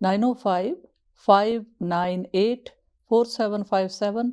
905 598 4757।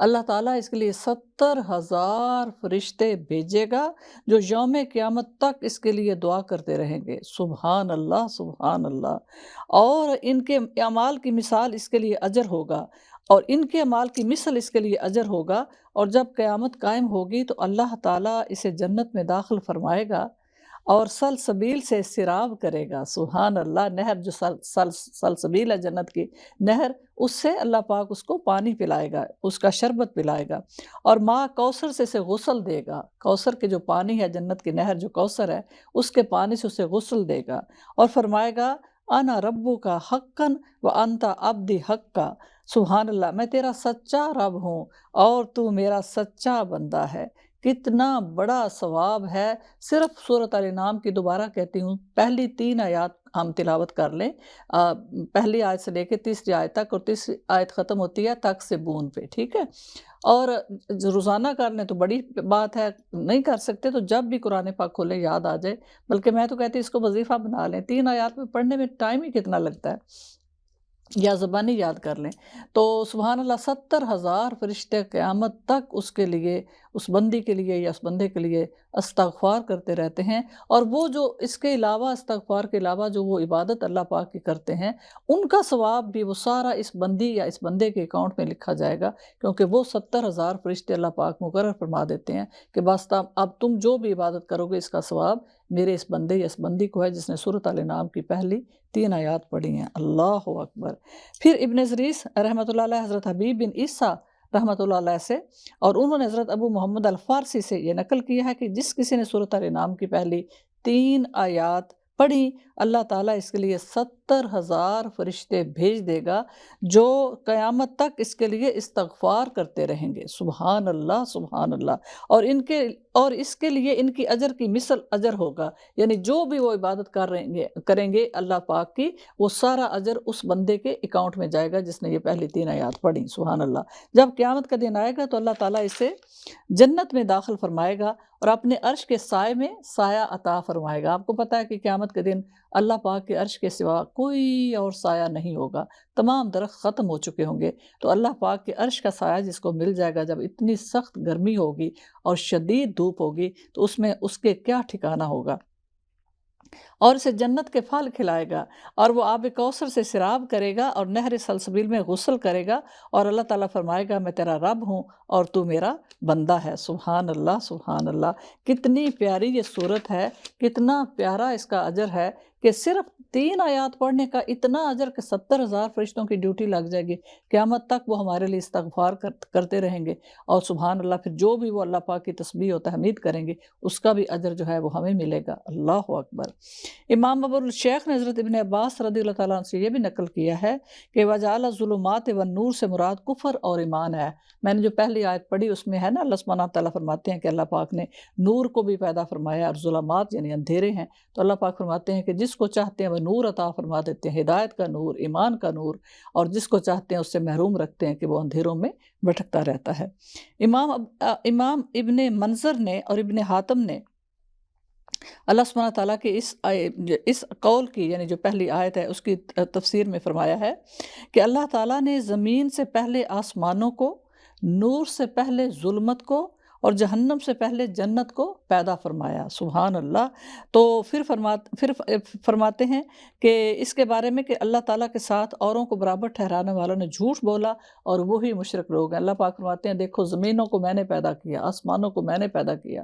اللہ تعالیٰ اس کے لیے 70,000 فرشتے بھیجے گا جو یوم قیامت تک اس کے لیے دعا کرتے رہیں گے۔ سبحان اللہ، سبحان اللہ۔ اور ان کے اعمال کی مثال اس کے لیے اجر ہوگا، اور ان کے اعمال کی مثل اس کے لیے اجر ہوگا، اور جب قیامت قائم ہوگی تو اللہ تعالیٰ اسے جنت میں داخل فرمائے گا اور سلسبیل سے سیراب کرے گا۔ سبحان اللہ۔ نہر جو سلسبیل ہے جنت کی نہر، اس سے اللہ پاک اس کو پانی پلائے گا، اس کا شربت پلائے گا، اور ماں کوثر سے اسے غسل دے گا۔ کوثر کے جو پانی ہے، جنت کی نہر جو کوثر ہے، اس کے پانی سے اسے غسل دے گا، اور فرمائے گا انا ربو کا حقاً و انتا عبدی حقا۔ سبحان اللہ، میں تیرا سچا رب ہوں اور تو میرا سچا بندہ ہے۔ کتنا بڑا ثواب ہے۔ صرف سورۃ الانعام کی دوبارہ کہتی ہوں، پہلی 3 آیات ہم تلاوت کر لیں، پہلی آیت سے لے کے تیسری آیت تک، اور تیسری آیت ختم ہوتی ہے تک سے بون پہ، ٹھیک ہے؟ اور روزانہ کر لیں تو بڑی بات ہے، نہیں کر سکتے تو جب بھی قرآن پاک کھولیں یاد آ جائے، بلکہ میں تو کہتی ہوں اس کو وظیفہ بنا لیں، 3 آیات میں پڑھنے میں ٹائم ہی کتنا لگتا ہے، یا زبانی یاد کر لیں۔ تو سبحان اللہ، 70,000 فرشتے قیامت تک اس کے لیے، اس بندی کے لیے یا اس بندے کے لیے استغفار کرتے رہتے ہیں، اور وہ جو اس کے علاوہ، استغفار کے علاوہ جو وہ عبادت اللہ پاک کی کرتے ہیں، ان کا ثواب بھی وہ سارا اس بندی یا اس بندے کے اکاؤنٹ میں لکھا جائے گا، کیونکہ وہ 70,000 فرشتے اللہ پاک مقرر فرما دیتے ہیں کہ بس اب تم جو بھی عبادت کرو گے اس کا ثواب میرے اس بندے یا اس بندی کو ہے جس نے سورۃ الانعام کی پہلی 3 آیات پڑھی ہیں۔ اللہ اکبر۔ پھر ابن زریس رحمۃ اللہ علیہ حضرت حبیب بن عیسیٰ رحمۃ اللہ علیہ سے، اور انہوں نے حضرت ابو محمد الفارسی سے یہ نقل کیا ہے کہ جس کسی نے سورۃ الانعام کی پہلی 3 آیات پڑھی، اللہ تعالیٰ اس کے لیے 70,000 فرشتے بھیج دے گا جو قیامت تک اس کے لیے استغفار کرتے رہیں گے۔ سبحان اللہ، سبحان اللہ۔ اور اس کے لیے ان کی اجر کی مثل اجر ہوگا، یعنی جو بھی وہ عبادت کریں گے اللہ پاک کی، وہ سارا اجر اس بندے کے اکاؤنٹ میں جائے گا جس نے یہ پہلی 3 آیات پڑھی۔ سبحان اللہ۔ جب قیامت کا دن آئے گا تو اللہ تعالیٰ اسے جنت میں داخل فرمائے گا اور اپنے عرش کے سائے میں سایہ عطا فرمائے گا۔ آپ کو پتہ ہے کہ قیامت کے دن اللہ پاک کے عرش کے سوا کوئی اور سایہ نہیں ہوگا، تمام درخت ختم ہو چکے ہوں گے، تو اللہ پاک کے عرش کا سایہ جس کو مل جائے گا، جب اتنی سخت گرمی ہوگی اور شدید دھوپ ہوگی تو اس میں اس کے کیا ٹھکانہ ہوگا، اور اسے جنت کے پھل کھلائے گا، اور وہ آب کوثر سے سیراب کرے گا اور نہر سلسبیل میں غسل کرے گا، اور اللہ تعالیٰ فرمائے گا میں تیرا رب ہوں اور تو میرا بندہ ہے۔ سبحان اللہ، سبحان اللہ۔ کتنی پیاری یہ صورت ہے، کتنا پیارا اس کا اجر ہے کہ صرف 3 آیات پڑھنے کا اتنا اجر کہ 70,000 فرشتوں کی ڈیوٹی لگ جائے گی، قیامت تک وہ ہمارے لیے استغفار کرتے رہیں گے، اور سبحان اللہ پھر جو بھی وہ اللہ پاک کی تسبیح و تحمید کریں گے اس کا بھی اجر جو ہے وہ ہمیں ملے گا۔ اللہ اکبر۔ امام ابو الشیخ نے حضرت ابن عباس رضی اللہ تعالیٰ عنہ سے یہ بھی نقل کیا ہے کہ وَجَعَلَ الظُّلُمَاتِ وَالنُّورِ سے مراد کفر اور ایمان ہے۔ میں نے جو پہلی آیت پڑھی اس میں ہے نا، اللہ سبحانہ تعالیٰ فرماتے ہیں کہ اللہ پاک نے نور کو بھی پیدا فرمایا، اور ظلمات یعنی اندھیرے ہیں، تو اللہ پاک فرماتے ہیں کہ جس کو چاہتے ہیں وہ نور عطا فرما دیتے ہیں، ہدایت کا نور، ایمان کا نور، اور جس کو چاہتے ہیں اس سے محروم رکھتے ہیں کہ وہ اندھیروں میں بھٹکتا رہتا ہے۔ امام ابن منظر نے اور ابن حاتم نے اللہ سبحانہ تعالیٰ کے اس قول کی، یعنی جو پہلی آیت ہے اس کی تفسیر میں فرمایا ہے کہ اللہ تعالیٰ نے زمین سے پہلے آسمانوں کو، نور سے پہلے ظلمت کو، اور جہنم سے پہلے جنت کو پیدا فرمایا۔ سبحان اللہ۔ تو پھر فرماتے ہیں کہ اس کے بارے میں کہ اللہ تعالیٰ کے ساتھ اوروں کو برابر ٹھہرانے والوں نے جھوٹ بولا اور وہی مشرک لوگ ہیں۔ اللہ پاک فرماتے ہیں دیکھو زمینوں کو میں نے پیدا کیا، آسمانوں کو میں نے پیدا کیا۔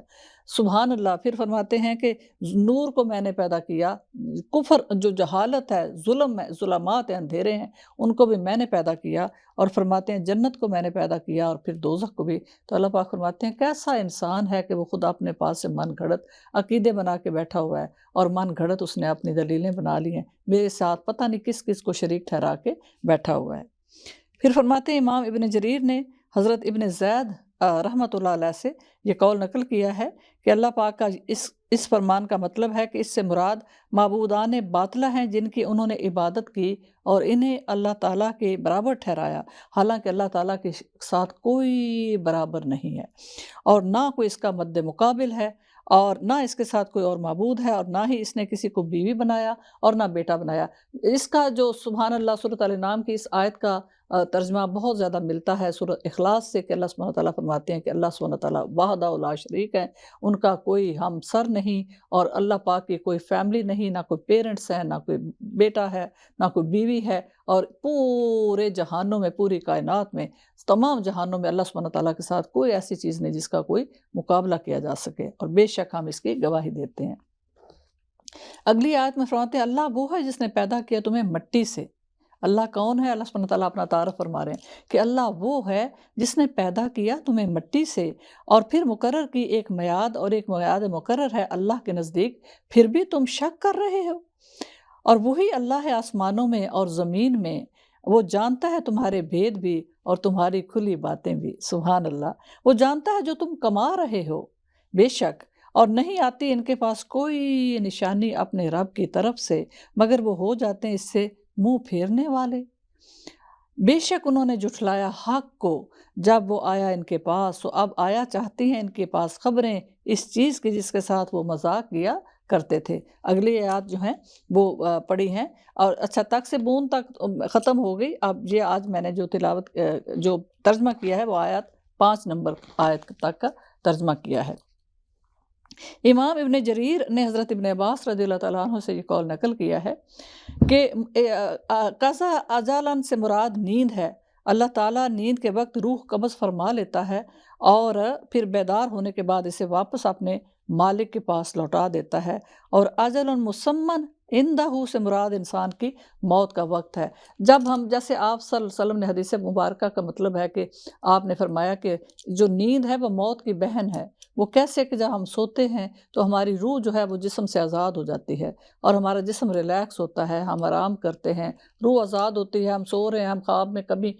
سبحان اللہ۔ پھر فرماتے ہیں کہ نور کو میں نے پیدا کیا، کفر جو جہالت ہے، ظلم ہے، ظلمات ہیں، اندھیرے ہیں، ان کو بھی میں نے پیدا کیا، اور فرماتے ہیں جنت کو میں نے پیدا کیا اور پھر دوزخ کو بھی۔ تو اللہ پاک فرماتے ہیں کیسا انسان ہے کہ وہ خود اپنے پاس سے من گھڑت عقیدے بنا کے بیٹھا ہوا ہے، اور من گھڑت اس نے اپنی دلیلیں بنا لی ہیں، میرے ساتھ پتہ نہیں کس کس کو شریک ٹھہرا کے بیٹھا ہوا ہے۔ پھر فرماتے ہیں امام ابن جریر نے حضرت ابن زید رحمۃ اللہ علیہ سے یہ قول نقل کیا ہے کہ اللہ پاک کا اس فرمان کا مطلب ہے کہ اس سے مراد معبودان باطلہ ہیں جن کی انہوں نے عبادت کی اور انہیں اللہ تعالیٰ کے برابر ٹھہرایا، حالانکہ اللہ تعالیٰ کے ساتھ کوئی برابر نہیں ہے، اور نہ کوئی اس کا مد مقابل ہے، اور نہ اس کے ساتھ کوئی اور معبود ہے، اور نہ ہی اس نے کسی کو بیوی بنایا اور نہ بیٹا بنایا۔ اس کا جو سبحان اللہ سورۃ الانعام کی اس آیت کا ترجمہ بہت زیادہ ملتا ہے سورۃ اخلاص سے کہ اللہ سبحانہ تعالیٰ فرماتے ہیں کہ اللہ سبحانہ تعالیٰ وحدہ لا شریک ہے، ان کا کوئی ہمسر نہیں، اور اللہ پاک کی کوئی فیملی نہیں، نہ کوئی پیرنٹس ہیں، نہ کوئی بیٹا ہے، نہ کوئی بیوی ہے، اور پورے جہانوں میں، پوری کائنات میں، تمام جہانوں میں اللہ سبحانہ تعالیٰ کے ساتھ کوئی ایسی چیز نہیں جس کا کوئی مقابلہ کیا جا سکے، اور بے شک ہم اس کی گواہی دیتے ہیں۔ اگلی آیت میں فرماتے ہیں اللہ وہ ہے جس نے پیدا کیا تمہیں مٹی سے۔ اللہ کون ہے؟ اللہ سبحانہ تعالیٰ اپنا تعارف فرما رہے ہیں کہ اللہ وہ ہے جس نے پیدا کیا تمہیں مٹی سے، اور پھر مقرر کی ایک میعاد، اور ایک میعاد مقرر ہے اللہ کے نزدیک، پھر بھی تم شک کر رہے ہو۔ اور وہی اللہ ہے آسمانوں میں اور زمین میں، وہ جانتا ہے تمہارے بھید بھی اور تمہاری کھلی باتیں بھی۔ سبحان اللہ، وہ جانتا ہے جو تم کما رہے ہو، بے شک، اور نہیں آتی ان کے پاس کوئی نشانی اپنے رب کی طرف سے مگر وہ ہو جاتے ہیں اس سے منہ پھیرنے والے۔ بے شک انہوں نے جھٹلایا حق کو جب وہ آیا ان کے پاس، تو اب آیا چاہتی ہیں ان کے پاس خبریں اس چیز کی جس کے ساتھ وہ مذاق کیا کرتے تھے۔ اگلی آیات جو ہیں وہ پڑھی ہیں، اور اچھا تک سے بون تک ختم ہو گئی۔ اب یہ آج میں نے جو تلاوت جو ترجمہ کیا ہے وہ آیات 5 نمبر آیت تک کا ترجمہ کیا ہے۔ امام ابن جریر نے حضرت ابن عباس رضی اللہ تعالیٰ عنہ سے یہ قول نقل کیا ہے کہ قضا اجالن سے مراد نیند ہے۔ اللہ تعالیٰ نیند کے وقت روح قبض فرما لیتا ہے اور پھر بیدار ہونے کے بعد اسے واپس اپنے مالک کے پاس لوٹا دیتا ہے، اور اجل مسمن عندہ سے مراد انسان کی موت کا وقت ہے۔ جب ہم، جیسے آپ صلی اللہ علیہ وسلم نے حدیث مبارکہ کا مطلب ہے کہ آپ نے فرمایا کہ جو نیند ہے وہ موت کی بہن ہے۔ وہ کیسے کہ جب ہم سوتے ہیں تو ہماری روح جو ہے وہ جسم سے آزاد ہو جاتی ہے، اور ہمارا جسم ریلیکس ہوتا ہے، ہم آرام کرتے ہیں، روح آزاد ہوتی ہے، ہم سو رہے ہیں، ہم خواب میں کبھی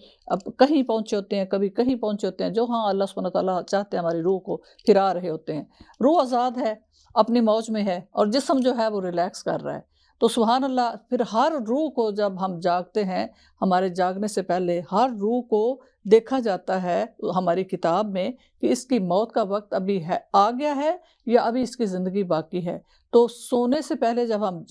کہیں پہنچے ہوتے ہیں، کبھی کہیں پہنچے ہوتے ہیں، جو ہاں اللہ سبحانہ تعالیٰ چاہتے ہیں ہماری روح کو پھرا رہے ہوتے ہیں۔ روح آزاد ہے، اپنی موج میں ہے، اور جسم جو ہے وہ ریلیکس کر رہا ہے۔ تو سبحان اللہ، پھر ہر روح کو جب ہم جاگتے ہیں، ہمارے جاگنے سے پہلے ہر روح کو دیکھا جاتا ہے ہماری کتاب میں کہ اس کی موت کا وقت ابھی ہے، آ گیا ہے، یا ابھی اس کی زندگی باقی ہے۔ تو سونے سے پہلے جب ہم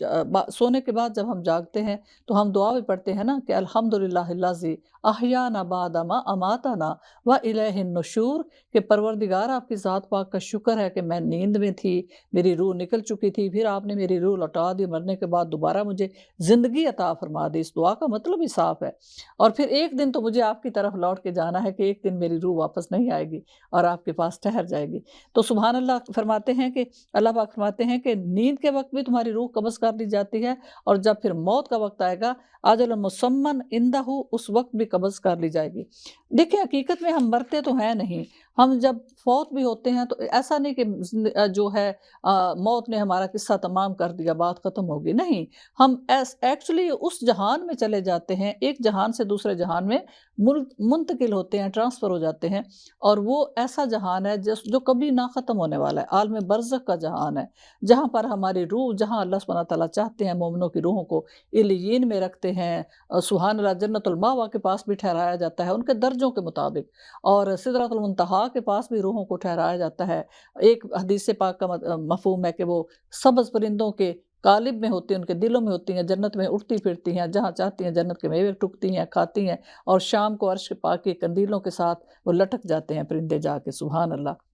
سونے کے بعد جب ہم جاگتے ہیں تو ہم دعا بھی پڑھتے ہیں نا کہ الحمدللہ الذی احیانا بعد ما اماتنا والیہ النشور، کہ پروردگار آپ کی ذات پاک کا شکر ہے کہ میں نیند میں تھی، میری روح نکل چکی تھی، پھر آپ نے میری روح لوٹا دی، مرنے کے بعد دوبارہ مجھے زندگی عطا فرما دی۔ اس دعا کا مطلب ہی صاف ہے۔ اور پھر ایک دن تو مجھے آپ کی طرف لوٹ کے جانا ہے کہ ایک دن میری روح واپس نہیں آئے گی اور آپ کے پاس ٹھہر جائے گی۔ تو سبحان اللہ فرماتے ہیں کہ اللہ پاک فرماتے ہیں کہ نیند کے وقت بھی تمہاری روح قبض کر لی جاتی ہے، اور جب پھر موت کا وقت آئے گا اجل مسمن عندہ، اس وقت بھی قبض کر لی جائے گی۔ دیکھیں حقیقت میں ہم مرتے تو ہیں نہیں، ہم جب فوت بھی ہوتے ہیں تو ایسا نہیں کہ جو ہے موت نے ہمارا قصہ تمام کر دیا، بات ختم ہوگی، نہیں، ہم ایکچولی اس جہان میں چلے جاتے ہیں، ایک جہان سے دوسرے جہان میں منتقل ہوتے ہیں، ٹرانسفر ہو جاتے ہیں، اور وہ ایسا جہان ہے جو کبھی نہ ختم ہونے والا ہے، عالم برزخ کا جہان ہے، جہاں پر ہماری روح، جہاں اللہ سبحانہ تعالیٰ چاہتے ہیں مومنوں کی روحوں کو علیین میں رکھتے ہیں، سبحان اللہ جنت المأویٰ کے پاس بھی ٹھہرایا جاتا ہے ان کے درجوں کے مطابق، اور سدرۃ المنتہا کے پاس بھی روحوں کو ٹھہرایا جاتا ہے۔ ایک حدیث پاک کا مفہوم ہے کہ وہ سبز پرندوں کے قالب میں ہوتی ہیں، ان کے دلوں میں ہوتی ہیں، جنت میں اڑتی پھرتی ہیں، جہاں چاہتی ہیں جنت کے میوے ٹکتی ہیں، کھاتی ہیں، اور شام کو عرش پاک کے قندیلوں کے ساتھ وہ لٹک جاتے ہیں پرندے جا کے، سبحان اللہ،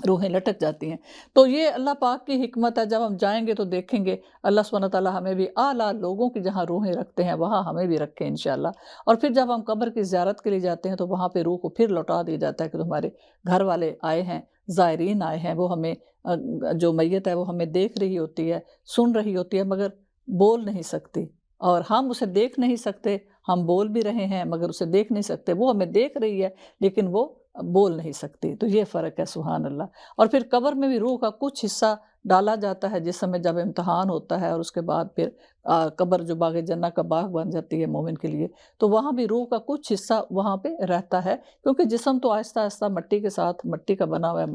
روحیں لٹک جاتی ہیں۔ تو یہ اللہ پاک کی حکمت ہے، جب ہم جائیں گے تو دیکھیں گے اللہ سبحانہ تعالیٰ ہمیں بھی اعلیٰ لوگوں کی جہاں روحیں رکھتے ہیں وہاں ہمیں بھی رکھیں انشاءاللہ۔ اور پھر جب ہم قبر کی زیارت کے لیے جاتے ہیں تو وہاں پہ روح کو پھر لوٹا دیا جاتا ہے کہ تمہارے گھر والے آئے ہیں، زائرین آئے ہیں، وہ ہمیں جو میت ہے وہ ہمیں دیکھ رہی ہوتی ہے، سن رہی ہوتی ہے، مگر بول نہیں سکتی، اور ہم اسے دیکھ نہیں سکتے، ہم بول بھی رہے ہیں مگر اسے دیکھ نہیں سکتے، وہ ہمیں دیکھ رہی ہے لیکن وہ بول نہیں سکتی۔ تو یہ فرق ہے، سبحان اللہ۔ اور پھر قبر میں بھی روح کا کچھ حصہ ڈالا جاتا ہے جس میں جب امتحان ہوتا ہے، اور اس کے بعد پھر قبر جو باغ جنت کا باغ بن جاتی ہے مومن کے لیے، تو وہاں بھی روح کا کچھ حصہ وہاں پہ رہتا ہے، کیونکہ جسم تو آہستہ آہستہ مٹی کے ساتھ، مٹی کا بنا ہوا ہے،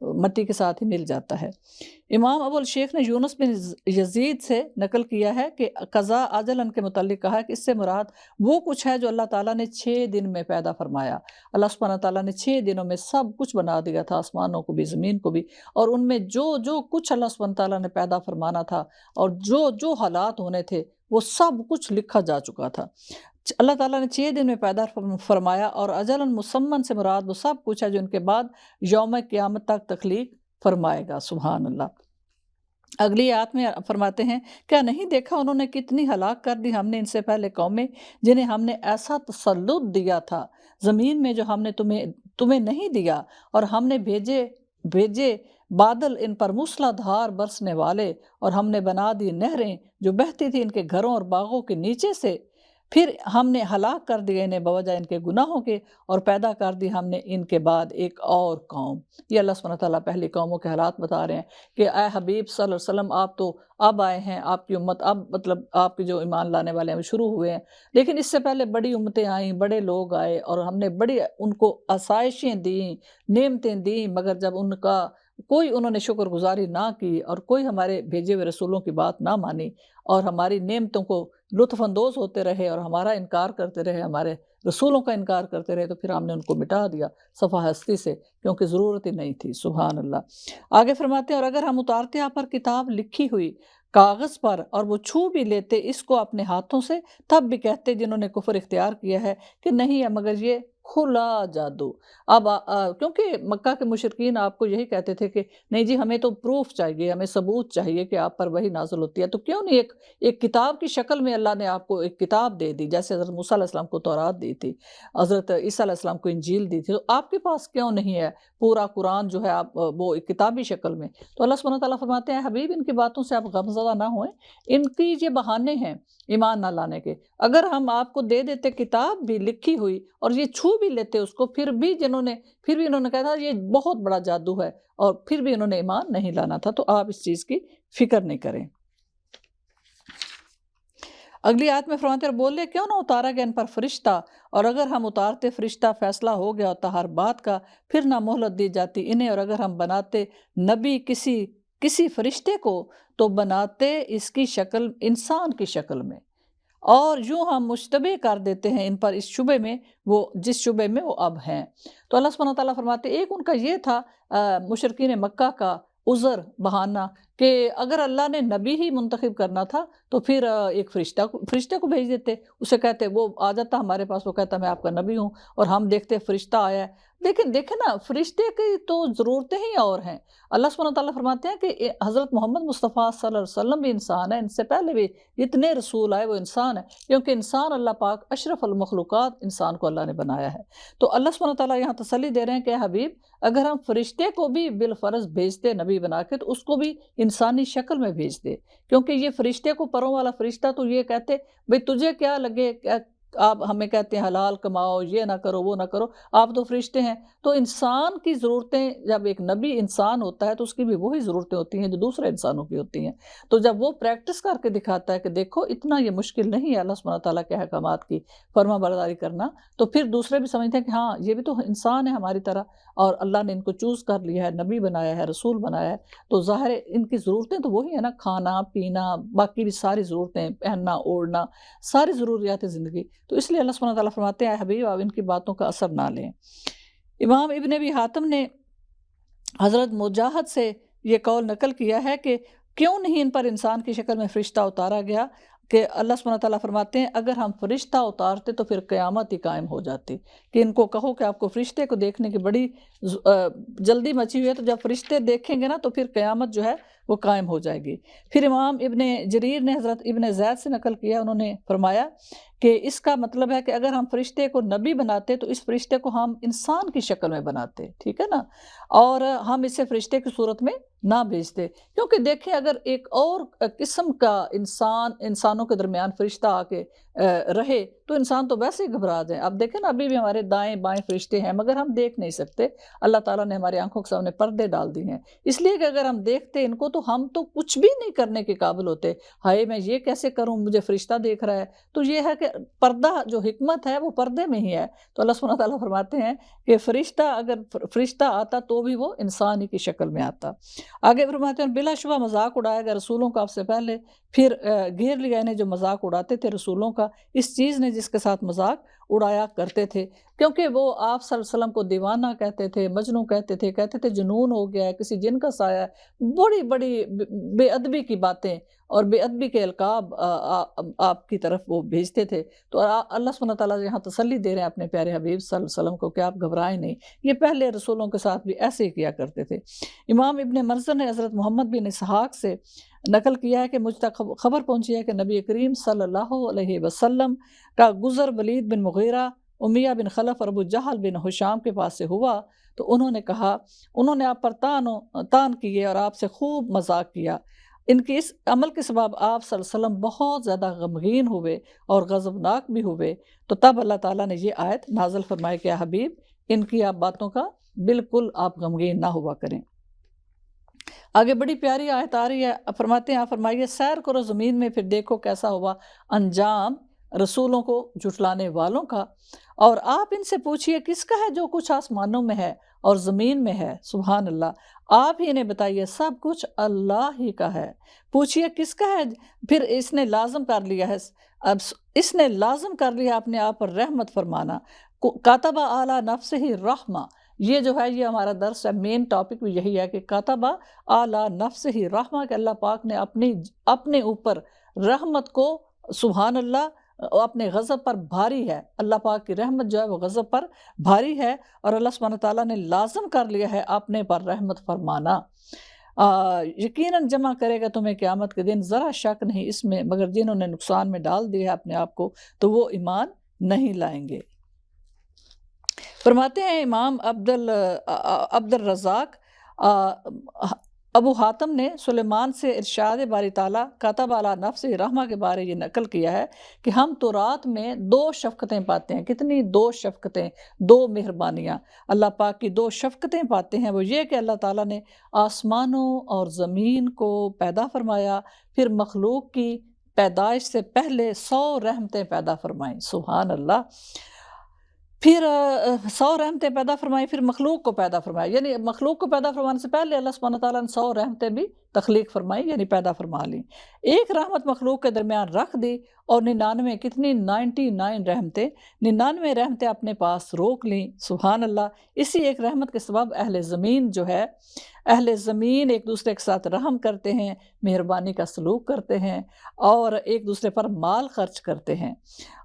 مٹی کے ساتھ ہی مل جاتا ہے۔ امام ابو الشیخ نے یونس بن یزید سے نقل کیا ہے کہ قضاء اجلن کے متعلق کہا کہ اس سے مراد وہ کچھ ہے جو اللہ تعالیٰ نے 6 دن میں پیدا فرمایا۔ اللہ سبحانہ تعالیٰ نے 6 دنوں میں سب کچھ بنا دیا تھا، آسمانوں کو بھی، زمین کو بھی، اور ان میں جو کچھ اللہ سبحانہ تعالیٰ نے پیدا فرمانا تھا اور جو حالات ہونے تھے وہ سب کچھ لکھا جا چکا تھا۔ اللہ تعالیٰ نے 6 دن میں پیدا فرمایا، اور اجلاً مسمن سے مراد وہ سب کچھ ہے جو ان کے بعد یوم قیامت تک تخلیق فرمائے گا۔ سبحان اللہ۔ اگلی آیت میں فرماتے ہیں، کیا نہیں دیکھا انہوں نے کتنی ہلاک کر دی ہم نے ان سے پہلے قومیں، جنہیں ہم نے ایسا تسلط دیا تھا زمین میں جو ہم نے تمہیں نہیں دیا، اور ہم نے بھیجے بادل ان پر موسلا دھار برسنے والے، اور ہم نے بنا دی نہریں جو بہتی تھی ان کے گھروں اور باغوں کے نیچے سے، پھر ہم نے ہلاک کر دیا انہیں بوجہ ان کے گناہوں کے، اور پیدا کر دی ہم نے ان کے بعد ایک اور قوم۔ یہ اللہ سبحانہ تعالیٰ پہلی قوموں کے حالات بتا رہے ہیں کہ اے حبیب صلی اللہ علیہ وسلم، آپ تو اب آئے ہیں، آپ کی امت اب مطلب آپ کے جو ایمان لانے والے ہیں وہ شروع ہوئے ہیں، لیکن اس سے پہلے بڑی امتیں آئیں، بڑے لوگ آئے، اور ہم نے بڑی ان کو آسائشیں دیں، نعمتیں دیں، مگر جب ان کا کوئی انہوں نے شکر گزاری نہ کی، اور کوئی ہمارے بھیجے ہوئے رسولوں کی بات نہ مانی، اور ہماری نعمتوں کو لطف اندوز ہوتے رہے اور ہمارا انکار کرتے رہے، ہمارے رسولوں کا انکار کرتے رہے، تو پھر ہم نے ان کو مٹا دیا صفحہ ہستی سے، کیونکہ ضرورت ہی نہیں تھی۔ سبحان اللہ۔ آگے فرماتے ہیں، اور اگر ہم اتارتے آپ پر کتاب لکھی ہوئی کاغذ پر، اور وہ چھو بھی لیتے اس کو اپنے ہاتھوں سے، تب بھی کہتے جنہوں نے کفر اختیار کیا ہے کہ نہیں ہے مگر یہ کھلا جادو۔ اب کیونکہ مکہ کے مشرکین آپ کو یہی کہتے تھے کہ نہیں جی ہمیں تو پروف چاہیے، ہمیں ثبوت چاہیے کہ آپ پر وحی نازل ہوتی ہے، تو کیوں نہیں ایک کتاب کی شکل میں اللہ نے آپ کو ایک کتاب دے دی، جیسے حضرت موسیٰ علیہ السلام کو تورات دی تھی، حضرت عیسیٰ علیہ السلام کو انجیل دی تھی، تو آپ کے پاس کیوں نہیں ہے پورا قرآن جو ہے آپ وہ ایک کتابی شکل میں؟ تو اللہ سبحانہ تعالیٰ فرماتے ہیں، حبیب ان کی باتوں سے آپ غمزدہ نہ ہوئیں، ان کی یہ بہانے ہیں ایمان نہ لانے کے۔ اگر ہم آپ کو دے دیتے کتاب بھی لکھی ہوئی، اور یہ چھو بھی لیتے اس کو، پھر بھی انہوں نے کہا تھا یہ بہت بڑا جادو ہے، اور پھر بھی انہوں نے ایمان نہیں لانا تھا، تو آپ اس چیز کی فکر نہیں کریں۔ اگلی آیت میں فرماتے ہیں، اور بولے کیوں نہ اتارا گیا ان پر فرشتہ، اور اگر ہم اتارتے فرشتہ فیصلہ ہو گیا ہوتا ہر بات کا، پھر نہ مہلت دی جاتی انہیں، اور اگر ہم بناتے نبی کسی فرشتے کو، تو بناتے اس کی شکل انسان کی شکل میں، اور یوں ہم مشتبہ کر دیتے ہیں ان پر اس شبے میں، وہ جس شبے میں وہ اب ہیں۔ تو اللہ سبحانہ تعالیٰ فرماتے ہیں، ایک ان کا یہ تھا مشرکین مکہ کا عذر بہانہ، کہ اگر اللہ نے نبی ہی منتخب کرنا تھا تو پھر ایک فرشتے کو بھیج دیتے، اسے کہتے وہ آ جاتا ہمارے پاس، وہ کہتا میں آپ کا نبی ہوں، اور ہم دیکھتے فرشتہ آیا ہے۔ لیکن دیکھیں نا، فرشتے کی تو ضرورتیں ہی اور ہیں۔ اللہ سبحانہ تعالیٰ فرماتے ہیں کہ حضرت محمد مصطفیٰ صلی اللہ علیہ وسلم بھی انسان ہے، ان سے پہلے بھی جتنے رسول آئے وہ انسان ہے، کیونکہ انسان اللہ پاک اشرف المخلوقات انسان کو اللہ نے بنایا ہے۔ تو اللہ سبحانہ تعالیٰ یہاں تسلی دے رہے ہیں کہ اے حبیب، اگر ہم فرشتے کو بھی بالفرض بھیجتے نبی بنا کے، تو اس کو بھی انسانی شکل میں بھیجتے، کیونکہ یہ فرشتے کو، پروں والا فرشتہ تو یہ کہتے بھئی تجھے کیا لگے، آپ ہمیں کہتے ہیں حلال کماؤ، یہ نہ کرو وہ نہ کرو، آپ تو فرشتے ہیں۔ تو انسان کی ضرورتیں، جب ایک نبی انسان ہوتا ہے تو اس کی بھی وہی ضرورتیں ہوتی ہیں جو دوسرے انسانوں کی ہوتی ہیں۔ تو جب وہ پریکٹس کر کے دکھاتا ہے کہ دیکھو اتنا یہ مشکل نہیں ہے اللہ سبحانہ تعالیٰ کے احکامات کی فرما برداری کرنا، تو پھر دوسرے بھی سمجھتے ہیں کہ ہاں یہ بھی تو انسان ہے ہماری طرح، اور اللہ نے ان کو چوز کر لیا ہے، نبی بنایا ہے، رسول بنایا ہے، تو ظاہر ہے ان کی ضرورتیں تو وہی ہیں نا، کھانا پینا، باقی بھی ساری ضرورتیں، پہننا اوڑھنا، ساری ضروریات زندگی۔ تو اس لیے اللہ سبحانہ تعالیٰ فرماتے ہیں، اے حبیب آپ ان کی باتوں کا اثر نہ لیں۔ امام ابن ابی حاتم نے حضرت مجاہد سے یہ قول نقل کیا ہے کہ کیوں نہیں ان پر انسان کی شکل میں فرشتہ اتارا گیا، کہ اللہ سبحانہ تعالیٰ فرماتے ہیں اگر ہم فرشتہ اتارتے تو پھر قیامت ہی قائم ہو جاتی، کہ ان کو کہو کہ آپ کو فرشتے کو دیکھنے کی بڑی جلدی مچی ہوئی ہے، تو جب فرشتے دیکھیں گے نا تو پھر قیامت جو ہے وہ قائم ہو جائے گی۔ پھر امام ابن جریر نے حضرت ابن زید سے نقل کیا، انہوں نے فرمایا کہ اس کا مطلب ہے کہ اگر ہم فرشتے کو نبی بناتے تو اس فرشتے کو ہم انسان کی شکل میں بناتے، ٹھیک ہے نا، اور ہم اسے فرشتے کی صورت میں نہ بھیجتے، کیونکہ دیکھیں اگر ایک اور قسم کا انسانوں کے درمیان فرشتہ آ کے رہے تو انسان تو ویسے ہی گھبرا جائے۔ اب دیکھیں نا، ابھی بھی ہمارے دائیں بائیں فرشتے ہیں مگر ہم دیکھ نہیں سکتے، اللہ تعالیٰ نے ہماری آنکھوں کے سامنے پردے ڈال دی ہیں، اس لیے کہ اگر ہم دیکھتے ان کو تو ہم تو کچھ بھی نہیں کرنے کے قابل ہوتے، ہائے میں یہ کیسے کروں، مجھے فرشتہ دیکھ رہا ہے۔ تو یہ ہے کہ پردہ جو حکمت ہے وہ پردے میں ہی ہے۔ تو اللہ سبحانہ تعالیٰ فرماتے ہیں کہ اگر فرشتہ آتا تو بھی وہ انسانی کی شکل میں آتا۔ آگے فرماتے ہیں بلا شبہ مذاق اڑایا گیا رسولوں کا آپ سے پہلے، پھر گھیر لیا انہیں جو مذاق اڑاتے تھے رسولوں کا اس چیز نے جس کے ساتھ مذاق اڑایا کرتے تھے، کیونکہ وہ آپ صلی اللہ علیہ وسلم کو دیوانہ کہتے تھے، مجنوں کہتے تھے جنون ہو گیا ہے، کسی جن کا سایہ ہے، بڑی بڑی بے ادبی کی باتیں، اور بے ادبی کے القاب آپ کی طرف وہ بھیجتے تھے۔ تو اللہ سبحانہ تعالیٰ یہاں تسلی دے رہے ہیں اپنے پیارے حبیب صلی اللہ علیہ وسلم کو کہ آپ گھبرائیں نہیں، یہ پہلے رسولوں کے ساتھ بھی ایسے ہی کیا کرتے تھے۔ امام ابن منظر نے حضرت محمد بن اسحاق سے نقل کیا ہے کہ مجھ تک خبر پہنچی ہے کہ نبی کریم صلی اللہ علیہ وسلم کا گزر ولید بن مغیرہ، امیہ بن خلف اور ابو جہل بن ہشام کے پاس سے ہوا، تو انہوں نے کہا، انہوں نے آپ پر تان کیے اور آپ سے خوب مذاق کیا۔ ان کے اس عمل کے سبب آپ صلی اللہ علیہ وسلم بہت زیادہ غمگین ہوئے اور غضبناک بھی ہوئے، تو تب اللہ تعالیٰ نے یہ آیت نازل فرمائی کہ حبیب ان کی آپ باتوں کا بالکل آپ غمگین نہ ہوا کریں۔ آگے بڑی پیاری آیت آ رہی ہے، فرماتے ہیں، آپ فرمائیے سیر کرو زمین میں، پھر دیکھو کیسا ہوا انجام رسولوں کو جھٹلانے والوں کا، اور آپ ان سے پوچھئے کس کا ہے جو کچھ آسمانوں میں ہے اور زمین میں ہے، سبحان اللہ، آپ ہی انہیں بتائیے سب کچھ اللہ ہی کا ہے، پوچھئے کس کا ہے، پھر اس نے لازم کر لیا ہے، اب اس نے لازم کر لیا اپنے آپ پر رحمت فرمانا، کاتبہ اعلیٰ نفس ہی رحمہ، یہ جو ہے یہ ہمارا درس ہے، مین ٹاپک بھی یہی ہے کہ کاتبہ اعلیٰ نفس ہی رحمہ، کہ اللہ پاک نے اپنے اوپر رحمت کو، سبحان اللہ، اپنے غضب پر بھاری ہے، اللہ پاک کی رحمت جو ہے وہ غضب پر بھاری ہے، اور اللہ سبحانہ تعالیٰ نے لازم کر لیا ہے اپنے پر رحمت فرمانا۔ یقیناً جمع کرے گا تمہیں قیامت کے دن، ذرا شک نہیں اس میں، مگر جنہوں نے نقصان میں ڈال دیا ہے اپنے آپ کو تو وہ ایمان نہیں لائیں گے۔ فرماتے ہیں امام عبد الرزاق ابو حاتم نے سلیمان سے ارشاد باری تعالیٰ کاتب علی نفس رحمہ کے بارے یہ نقل کیا ہے کہ ہم تورات میں 2 شفقتیں پاتے ہیں، کتنی 2 شفقتیں، 2 مہربانیاں اللہ پاک کی 2 شفقتیں پاتے ہیں، وہ یہ کہ اللہ تعالیٰ نے آسمانوں اور زمین کو پیدا فرمایا، پھر مخلوق کی پیدائش سے پہلے 100 رحمتیں پیدا فرمائیں، سبحان اللہ، پھر 100 رحمتیں پیدا فرمائی، پھر مخلوق کو پیدا فرمایا، یعنی مخلوق کو پیدا فرمانے سے پہلے اللہ سبحانہ تعالیٰ نے 100 رحمتیں بھی تخلیق فرمائی، یعنی پیدا فرما لیں، ایک رحمت مخلوق کے درمیان رکھ دی، اور 99 کتنی 99 رحمتیں، 99 رحمتیں اپنے پاس روک لیں، سبحان اللہ، اسی ایک رحمت کے سبب اہل زمین جو ہے، اہل زمین ایک دوسرے کے ساتھ رحم کرتے ہیں، مہربانی کا سلوک کرتے ہیں، اور ایک دوسرے پر مال خرچ کرتے ہیں،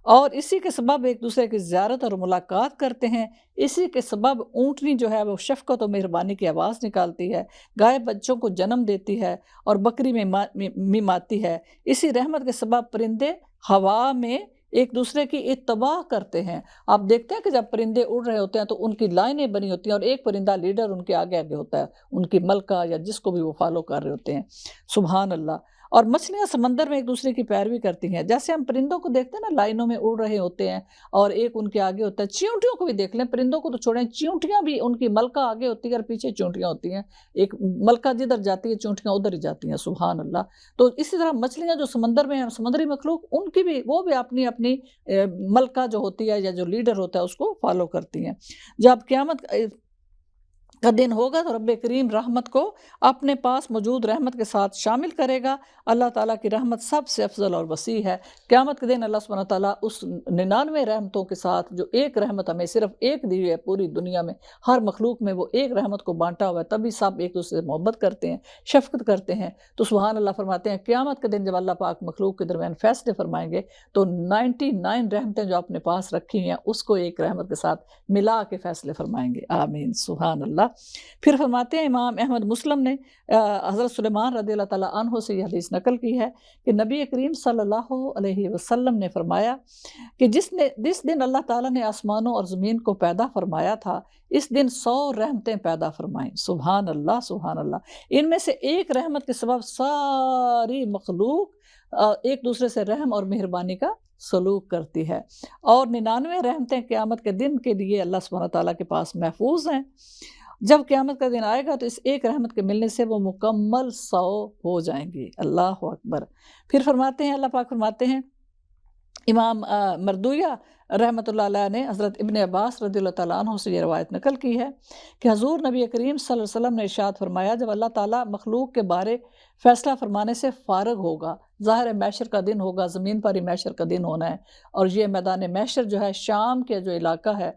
اور اسی کے سبب ایک دوسرے کی زیارت اور ملاقات کرتے ہیں، اسی کے سبب اونٹنی جو ہے وہ شفقت و مہربانی کی آواز نکالتی ہے، گائے بچوں کو جنم دیتی ہے اور بکری میماتی ہے، اسی رحمت کے سبب پرندے ہوا میں ایک دوسرے کی اتباع کرتے ہیں، آپ دیکھتے ہیں کہ جب پرندے اڑ رہے ہوتے ہیں تو ان کی لائنیں بنی ہوتی ہیں اور ایک پرندہ لیڈر ان کے آگے آگے ہوتا ہے، ان کی ملکہ یا جس کو بھی وہ فالو کر رہے ہوتے ہیں، سبحان اللہ، اور مچھلیاں سمندر میں ایک دوسرے کی پیروی کرتی ہیں، جیسے ہم پرندوں کو دیکھتے ہیں نا لائنوں میں اڑ رہے ہوتے ہیں اور ایک ان کے آگے ہوتا ہے، چیونٹیوں کو بھی دیکھ لیں، پرندوں کو تو چھوڑیں، چیونٹیاں بھی ان کی ملکہ آگے ہوتی ہے اور پیچھے چیونٹیاں ہوتی ہیں، ایک ملکہ جدھر جاتی ہے چیونٹیاں ادھر ہی جاتی ہیں، سبحان اللہ، تو اسی طرح مچھلیاں جو سمندر میں ہیں، سمندری مخلوق، ان کی بھی وہ بھی اپنی اپنی ملکہ جو ہوتی ہے یا جو لیڈر ہوتا ہے اس کو فالو کرتی ہیں۔ جب قیامت کا دن ہوگا تو رب کریم رحمت کو اپنے پاس موجود رحمت کے ساتھ شامل کرے گا، اللہ تعالیٰ کی رحمت سب سے افضل اور وسیع ہے، قیامت کے دن اللہ سبحانہ تعالیٰ اس 99 رحمتوں کے ساتھ جو ایک رحمت ہمیں صرف ایک دی ہے پوری دنیا میں، ہر مخلوق میں وہ ایک رحمت کو بانٹا ہوا ہے، تبھی سب ایک دوسرے سے محبت کرتے ہیں، شفقت کرتے ہیں، تو سبحان اللہ فرماتے ہیں قیامت کے دن جب اللہ پاک مخلوق کے درمیان فیصلے فرمائیں گے تو 99 رحمتیں جو اپنے پاس رکھی ہیں اس کو ایک رحمت کے ساتھ ملا کے فیصلے فرمائیں گے، آمین، سبحان اللہ۔ پھر فرماتے ہیں امام احمد مسلم نے حضرت سلیمان رضی اللہ تعالیٰ عنہ سے یہ حدیث نقل کی ہے کہ نبی کریم صلی اللہ علیہ وسلم نے فرمایا کہ جس دن اللہ تعالیٰ نے آسمانوں اور زمین کو پیدا فرمایا تھا اس دن 100 رحمتیں پیدا فرمائیں، سبحان اللہ، سبحان اللہ، ان میں سے ایک رحمت کے سبب ساری مخلوق ایک دوسرے سے رحم اور مہربانی کا سلوک کرتی ہے، اور 99 رحمتیں قیامت کے دن کے لیے اللہ سبحانہ تعالیٰ کے پاس محفوظ ہیں، جب قیامت کا دن آئے گا تو اس ایک رحمت کے ملنے سے وہ مکمل 100 ہو جائیں گی، اللہ اکبر۔ پھر فرماتے ہیں، اللہ پاک فرماتے ہیں، امام مردویہ رحمۃ اللہ علیہ نے حضرت ابن عباس رضی اللہ تعالیٰ عنہ سے یہ روایت نقل کی ہے کہ حضور نبی کریم صلی اللہ علیہ وسلم نے ارشاد فرمایا جب اللہ تعالیٰ مخلوق کے بارے فیصلہ فرمانے سے فارغ ہوگا، ظاہر ہے محشر کا دن ہوگا، زمین پر ہی محشر کا دن ہونا ہے، اور یہ میدان محشر جو ہے شام کے جو علاقہ ہے،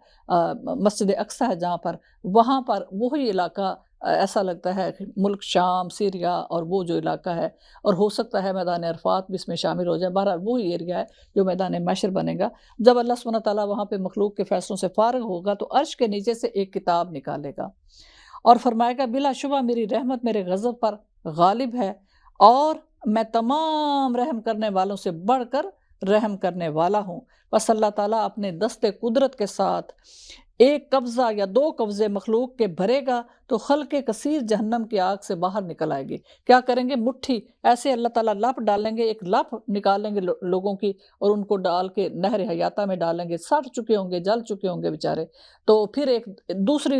مسجد اقصی ہے جہاں پر، وہاں پر وہی علاقہ ایسا لگتا ہے کہ ملک شام، سیریا اور وہ جو علاقہ ہے، اور ہو سکتا ہے میدان عرفات بھی اس میں شامل ہو جائے، بہرحال وہی ایریا ہے جو میدان محشر بنے گا۔ جب اللہ سبحانہ تعالیٰ وہاں پہ مخلوق کے فیصلوں سے فارغ ہوگا تو عرش کے نیچے سے ایک کتاب نکالے گا اور فرمائے گا بلا شبہ میری رحمت میرے غضب پر غالب ہے، اور میں تمام رحم کرنے والوں سے بڑھ کر رحم کرنے والا ہوں۔ بس اللہ تعالیٰ اپنے دست قدرت کے ساتھ ایک قبضہ یا دو قبضے مخلوق کے بھرے گا تو خلق کثیر جہنم کی آگ سے باہر نکل آئے گی۔ کیا کریں گے؟ مٹھی ایسے اللہ تعالیٰ لپ ڈالیں گے، ایک لپ نکالیں گے لوگوں کی، اور ان کو ڈال کے نہر حیاتہ میں ڈالیں گے، سڑ چکے ہوں گے، جل چکے ہوں گے بیچارے۔ تو پھر ایک دوسری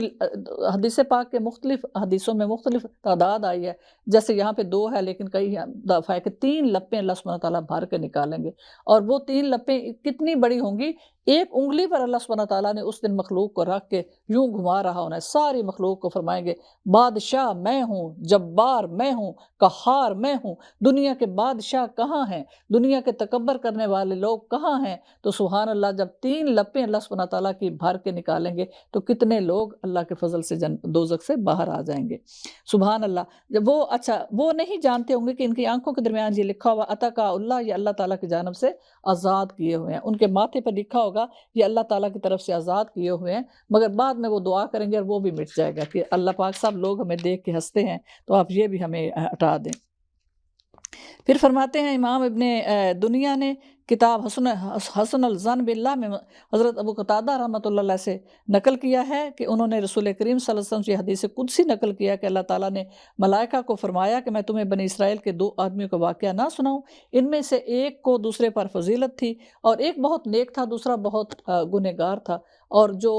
حدیث پاک کے مختلف حدیثوں میں مختلف تعداد آئی ہے، جیسے یہاں پہ 2 ہے لیکن کئی دفعہ ہے کہ 3 لپیں اللہ سبحانہ تعالیٰ بھر کے نکالیں گے، اور وہ 3 لپیں کتنی بڑی ہوں گی؟ ایک انگلی پر اللہ سبحانہ تعالیٰ نے اس دن مخلوق کو رکھ کے یوں گھما رہا ہونا ہے، ساری مخلوق کو فرمائیں گے بادشاہ میں ہوں، جبار میں ہوں، قہار میں ہوں، دنیا کے بادشاہ کہاں ہیں، دنیا کے تکبر کرنے والے لوگ کہاں ہیں؟ تو سبحان اللہ، جب 3 لپیں اللہ سبحانہ تعالیٰ کی بھر کے نکالیں گے تو کتنے لوگ اللہ کے فضل سے دوزخ سے باہر آ جائیں گے۔ سبحان اللہ۔ جب وہ نہیں جانتے ہوں گے کہ ان کی آنکھوں کے درمیان یہ لکھا ہوا اتقا اللہ، یہ اللہ تعالیٰ کی جانب سے آزاد کیے ہوئے ہیں، ان کے ماتھے پر لکھا ہوگا یہ اللہ تعالیٰ کی طرف سے آزاد کیے ہوئے ہیں، مگر بعد میں وہ دعا کریں گے اور وہ بھی مٹ جائے گا کہ اللہ پاک سب لوگ ہمیں دیکھ کے ہنستے ہیں تو آپ یہ بھی ہمیں ہٹا دیں۔ پھر فرماتے ہیں امام ابن دنیا نے کتاب حسن الظن باللہ میں حضرت ابو قتادہ رحمۃ اللہ علیہ سے نقل کیا ہے کہ انہوں نے رسول کریم صلی اللہ علیہ وسلم سے حدیث قدسی نقل کیا کہ اللہ تعالیٰ نے ملائکہ کو فرمایا کہ میں تمہیں بنی اسرائیل کے 2 آدمیوں کا واقعہ نہ سناؤں، ان میں سے ایک کو دوسرے پر فضیلت تھی، اور ایک بہت نیک تھا، دوسرا بہت گنہگار تھا، اور جو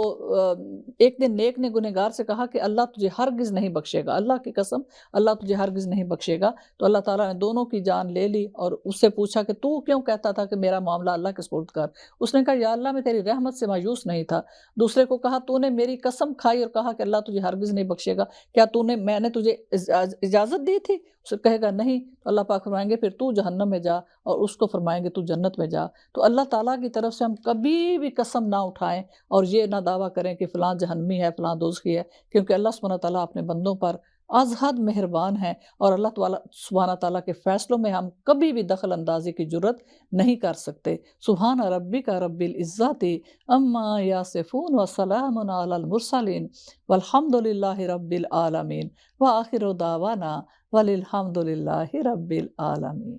ایک دن نیک نے گنہگار سے کہا کہ اللہ تجھے ہرگز نہیں بخشے گا، اللہ کی قسم اللہ تجھے ہرگز نہیں بخشے گا۔ تو اللہ تعالیٰ نے دونوں کی جان لے لی اور اس سے پوچھا کہ تو کیوں کہتا تھا کہ میرا معاملہ اللہ کے سپرد کر؟ اس نے کہا یا اللہ میں تیری رحمت سے مایوس نہیں تھا۔ دوسرے کو کہا تو نے میری قسم کھائی اور کہا کہ اللہ تجھے ہرگز نہیں بخشے گا، کیا میں نے تجھے اجازت دی تھی؟ اسے کہے گا نہیں، تو اللہ پاک فرمائیں گے پھر تو جہنم میں جا، اور اس کو فرمائیں گے تو جنت میں جا۔ تو اللہ تعالیٰ کی طرف سے ہم کبھی بھی قسم نہ اٹھائیں اور یہ نہ دعویٰ کریں کہ فلاں جہنمی ہے، فلاں دوزخی ہے، کیونکہ اللہ سبحانہ تعالیٰ اپنے بندوں پر از حد مہربان ہے، اور اللہ تعالیٰ سبحانہ تعالیٰ کے فیصلوں میں ہم کبھی بھی دخل اندازی کی جرت نہیں کر سکتے۔ سبحان ربک رب العزت عما یصفون وسلام علی المرسلین والحمد للہ رب العالمین وآخر دعوانا وللحمد للہ رب العالمین۔